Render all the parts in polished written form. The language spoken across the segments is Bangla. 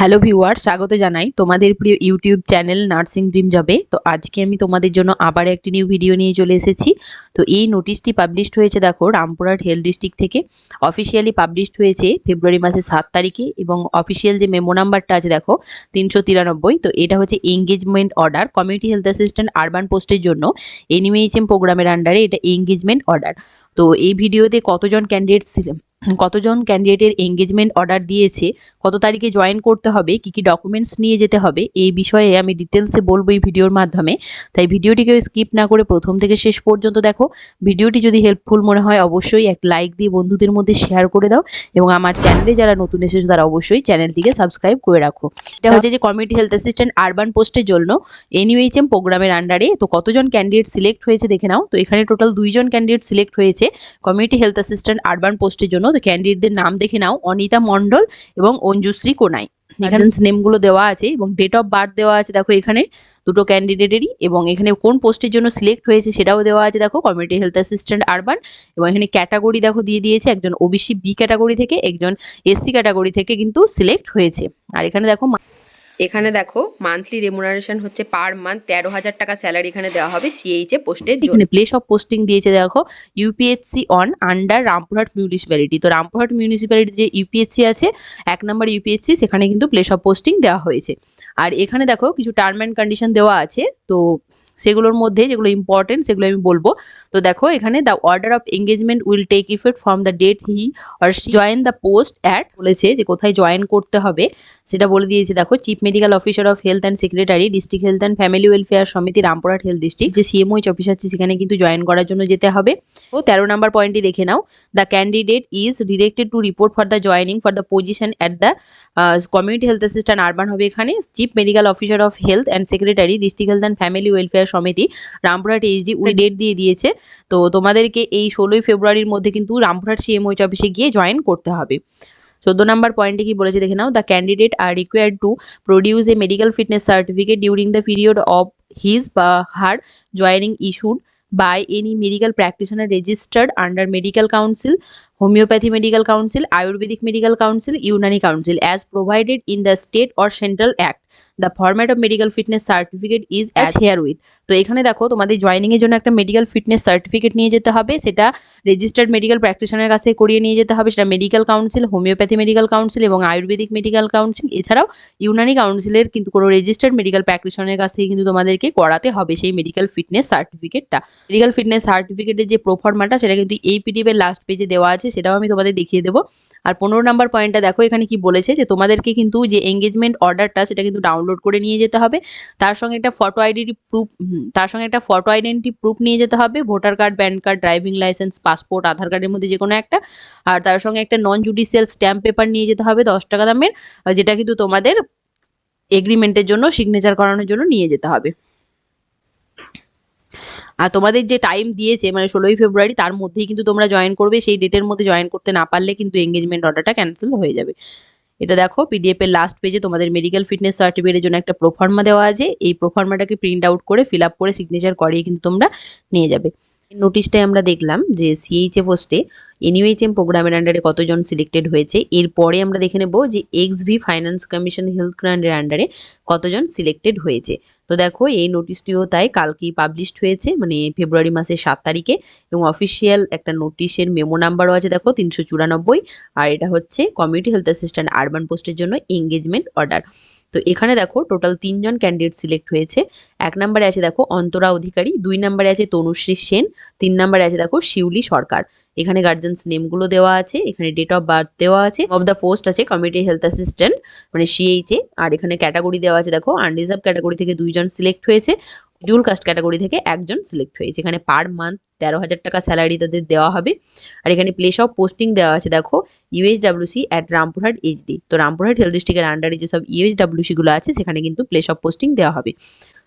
হ্যালো ভিউয়ার, স্বাগত জানাই তোমাদের প্রিয় ইউটিউব চ্যানেল নার্সিং ড্রিম জবে। তো আজকে আমি তোমাদের জন্য আবার একটি নিউ ভিডিও নিয়ে চলে এসেছি। তো এই নোটিশটি পাবলিশড হয়েছে দেখো রামপুরহাট হেলথ ডিস্ট্রিক্ট থেকে। অফিসিয়ালি পাবলিশড হয়েছে ফেব্রুয়ারি মাসের 7 তারিখে এবং অফিসিয়াল যে মেমো নাম্বারটা আছে দেখো 393। তো এটা হচ্ছে engagement order community health assistant urban পোস্টের জন্য এনইউএইচএম প্রোগ্রামের আন্ডারে এটা এঙ্গেজমেন্ট অর্ডার। তো এই ভিডিওতে কতজন ক্যান্ডিডেটের এঙ্গেজমেন্ট অর্ডার দিয়েছে, কত তারিখে জয়েন করতে হবে, কি কি ডকুমেন্টস নিয়ে যেতে হবে, এই বিষয়ে আমি ডিটেলসে বলবো এই ভিডিওর মাধ্যমে। তাই ভিডিওটিকে স্কিপ না করে প্রথম থেকে শেষ পর্যন্ত দেখো। ভিডিওটি যদি হেল্পফুল মনে হয় অবশ্যই এক লাইক দিয়ে বন্ধুদের মধ্যে শেয়ার করে দাও এবং আমার চ্যানেলে যারা নতুন এসেছো তারা অবশ্যই চ্যানেলটিকে সাবস্ক্রাইব করে রাখো। এটা হচ্ছে যে কমিউনিটি হেলথ অ্যাসিস্ট্যান্ট আরবান পোস্টের জন্য এনইউএইচএম প্রোগ্রামের আন্ডারে। তো কতজন ক্যান্ডিডেট সিলেক্ট হয়েছে দেখে নাও। তো এখানে টোটাল 2জন ক্যান্ডিডেট সিলেক্ট হয়েছে কমিউনিটি হেলথ অ্যাসিস্ট্যান্ট আরবান পোস্টের জন্য। তো ক্যান্ডিডেটদের নাম দেখে নাও, অনিতা মণ্ডল এবং অঞ্জুশ্রী কোনাই। এখানে নেমগুলো দেওয়া আছে এবং ডেট অফ বার্থ দেওয়া আছে দেখো এখানে দুটো ক্যান্ডিডেটেরই, এবং এখানে কোন পোস্টের জন্য সিলেক্ট হয়েছে সেটাও দেওয়া আছে দেখো কমিউনিটি হেলথ অ্যাসিস্ট্যান্ট আরবান। এবং এখানে ক্যাটাগরি দেখো দিয়ে দিয়েছে, একজন ওবিসি বি ক্যাটাগরি থেকে, একজন এসসি ক্যাটাগরি থেকে কিন্তু সিলেক্ট হয়েছে। আর এখানে দেখো মান্থলি রেমুনারেশন হচ্ছে পার মান্থ 13,000 টাকা স্যালারি এখানে দেওয়া হবে সিএইচএ পোস্টের। এখানে প্লেস অফ পোস্টিং দিয়েছে দেখো UPSC on under Rampurhat municipality. তো রামপুরহাট মিউনিসিপ্যালিটি যে ইউপিএসসি আছে 1 নম্বর ইউপিএসসি, সেখানে কিন্তু প্লেস অফ পোস্টিং দেওয়া হয়েছে। আর এখানে দেখো কিছু টার্ম অ্যান্ড কন্ডিশন দেওয়া আছে, তো সেগুলোর মধ্যে যেগুলো ইম্পর্টেন্ট সেগুলো আমি বলবো। তো দেখো এখানে the order of engagement will take effect from the date he or she join the post at, বলেছে যে কোথায় জয়েন করতে হবে সেটা বলে দিয়েছে দেখো। Chief medical officer of health and secretary district health and family welfare সমিতি রামপুরহাট হেলথ ডিস্ট্রিক্ট, যে সিএমওইচ অফিস আছে সেখানে কিন্তু জয়েন করার জন্য যেতে হবে। তো 13 নম্বর পয়েন্টটি দেখে নাও, the candidate is directed to report for the joining for the position at the community health assistant urban হবে এখানে। Chief medical officer of health and secretary district health and family welfare সমিতি রামপুরহাট এইচডি, উনি ডেট দিয়ে দিয়েছে। তো তোমাদেরকে এই 16ই ফেব্রুয়ারির মধ্যে কিন্তু রামপুরহাট সিএমওইচ অফিসে গিয়ে জয়েন করতে হবে। 14 নম্বর পয়েন্টে কি বলেছে দেখে নাও, the candidate are required to produce a medical fitness certificate during the period of his বা her joining issued by any medical practitioner registered under medical council, homeopathy medical council, ayurvedic medical council, unani council as provided in the state or central act. The format of medical fitness certificate is as herewith. তো এখানে দেখো তোমাদের জয়নিং এর জন্য একটা মেডিকেল ফিটনেস সার্টিফিকেট নিয়ে যেতে হবে, সেটা রেজিস্টার্ড মেডিকেল প্র্যাকটিশনারের কাছ থেকে করিয়ে নিয়ে যেতে হবে। সেটা medical council, homeopathy medical council এবং আয়ুর্বেদিক মেডিকেল কাউন্সিল, এছাড়াও ইউনানি কাউন্সিলের কিন্তু কোনো রেজিস্টার্ড মেডিকেল প্র্যাকটিশনারের কাছ থেকে কিন্তু তোমাদেরকে করাতে হবে সেই মেডিকেল ফিটনেস সার্টিফিকেটটা। মেডিকেল ফিটনেস সার্টিফিকেটের যে প্রোফর্মাটা সেটা কিন্তু এই পিডিএফ এর লাস্ট পেজে দেওয়া আছে, সেটাও আমি তোমাদের দেখিয়ে দেবো। আর 15 নম্বর পয়েন্টটা দেখো এখানে কি বলেছে, যে তোমাদেরকে কিন্তু যে এঙ্গেজমেন্ট অর্ডারটা সেটা কিন্তু ডাউনলোড করে নিয়ে যেতে হবে। তার সঙ্গে একটা ফটো আইডেন্টি প্রুফ নিয়ে যেতে হবে, voter card, PAN card, driving licence, passport, Aadhaar কার্ডের মধ্যে যে কোনো একটা। আর তার সঙ্গে একটা নন জুডিশিয়াল স্ট্যাম্প পেপার নিয়ে যেতে হবে 10 টাকা দামের, যেটা কিন্তু তোমাদের এগ্রিমেন্টের জন্য সিগনেচার করানোর জন্য নিয়ে যেতে হবে। আর তোমাদের যে টাইম দিয়েছে মানে 16ই ফেব্রুয়ারি, তার মধ্যেই কিন্তু তোমরা জয়েন করবে। সেই ডেটের মধ্যে জয়েন করতে না পারলে কিন্তু এঙ্গেজমেন্ট অর্ডারটা ক্যান্সেল হয়ে যাবে। এটা দেখো পিডিএফ এর লাস্ট পেজে তোমাদের মেডিকেল ফিটনেস সার্টিফিকেটের জন্য একটা প্রোফর্মা দেওয়া আছে। এই প্রোফর্মাটাকে প্রিন্ট আউট করে ফিল আপ করে সিগনেচার করিয়ে কিন্তু তোমরা নিয়ে যাবে। নোটিশটাই আমরা দেখলাম যে সিএইচএ পোস্টে এনইউএইচএম প্রোগ্রামের আন্ডারে কতজন সিলেক্টেড হয়েছে। এরপরে আমরা দেখে নেব যে এক্সভি ফাইন্যান্স কমিশন হেলথ গ্র্যান্টের আন্ডারে কতজন সিলেক্টেড হয়েছে। তো দেখো এই নোটিশটিও তাই কালকেই পাবলিশড হয়েছে, মানে ফেব্রুয়ারি মাসের 7 তারিখে, এবং অফিসিয়াল একটা নোটিশের মেমো নাম্বারও আছে দেখো 394। আর এটা হচ্ছে কমিউনিটি হেলথ অ্যাসিস্ট্যান্ট আরবান পোস্টের জন্য এঙ্গেজমেন্ট অর্ডার। তো এখানে দেখো টোটাল 3জন ক্যান্ডিডেট সিলেক্ট হয়েছে। 1 নম্বরে আছে দেখো অন্তরা অধিকারী, 2 নম্বরে আছে তনুশ্রী সেন, 3 নম্বরে আছে দেখো শিউলি সরকার। এখানে গার্জেন্স নেমগুলো দেওয়া আছে, এখানে ডেট অফ বার্থ দেওয়া আছে, অফ দ্য পোস্ট আছে কমিউনিটি হেলথ অ্যাসিস্ট্যান্ট মানে সিএইচএ। আর এখানে ক্যাটাগরি দেওয়া আছে দেখো আনরিজার্ভ ক্যাটাগরি থেকে 2জন সিলেক্ট হয়েছে, শিডিউল কাস্ট ক্যাটাগরি থেকে 1জন সিলেক্ট হয়েছে। এখানে পার মান্থ 13,000 টাকা স্যালারি তাদের দেওয়া হবে। আর এখানে প্লেস অফ পোস্টিং দেওয়া আছে দেখো ইউএইচডব্লিউসি অ্যাট রামপুরহাট এইচডি। তো রামপুরহাট হেলথ ডিস্ট্রিক্টের আন্ডারে যেসব ইউএইচডব্লিউসি গুলো আছে সেখানে কিন্তু প্লেস অফ পোস্টিং দেওয়া হবে।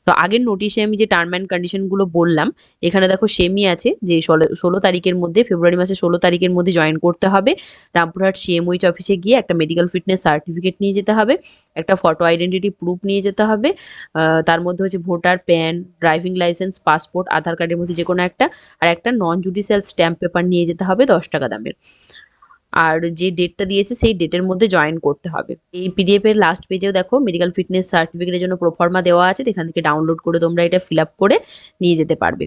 তো আগের নোটিশে আমি যে টার্ম অ্যান্ড কন্ডিশনগুলো বললাম এখানে দেখো সেমই আছে, যে 16 তারিখের মধ্যে, ফেব্রুয়ারি মাসের 16 তারিখের মধ্যে জয়েন করতে হবে। রামপুরহাট সিএমওইচ অফিসে গিয়ে একটা মেডিকেল ফিটনেস সার্টিফিকেট নিয়ে যেতে হবে, একটা ফটো আইডেন্টিটি প্রুফ নিয়ে যেতে হবে, তার মধ্যে হচ্ছে voter, PAN, driving licence, passport, Aadhaar কার্ডের মধ্যে যে কোনো একটা, আর একটা নন জুডিশিয়াল স্ট্যাম্প পেপার নিয়ে যেতে হবে 10 টাকা দামের। আর যে ডেটটা দিয়েছে সেই ডেটের মধ্যে জয়েন করতে হবে। এই পিডিএফ এর লাস্ট পেজেও দেখো মেডিকেল ফিটনেস সার্টিফিকেটের জন্য প্রোফর্মা দেওয়া আছে, এখান থেকে ডাউনলোড করে তোমরা এটা ফিল আপ করে নিয়ে যেতে পারবে।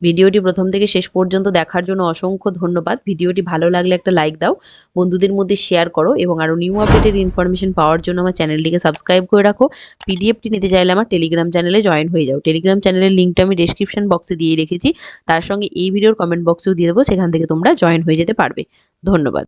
ভিডিওটি প্রথম থেকে শেষ পর্যন্ত দেখার জন্য অসংখ্য ধন্যবাদ। ভিডিওটি ভালো লাগলে একটা লাইক দাও, বন্ধুদের মধ্যে শেয়ার করো এবং আরও নিউ আপডেটের ইনফরমেশন পাওয়ার জন্য আমার চ্যানেলটিকে সাবস্ক্রাইব করে রাখো। পিডিএফটি নিতে চাইলে আমার টেলিগ্রাম চ্যানেলে জয়েন হয়ে যাও। টেলিগ্রাম চ্যানেলের লিঙ্কটা আমি ডেসক্রিপশন বক্সে দিয়ে রেখেছি, তার সঙ্গে এই ভিডিওর কমেন্ট বক্সেও দিয়ে দেবো, সেখান থেকে তোমরা জয়েন হয়ে যেতে পারবে। ধন্যবাদ।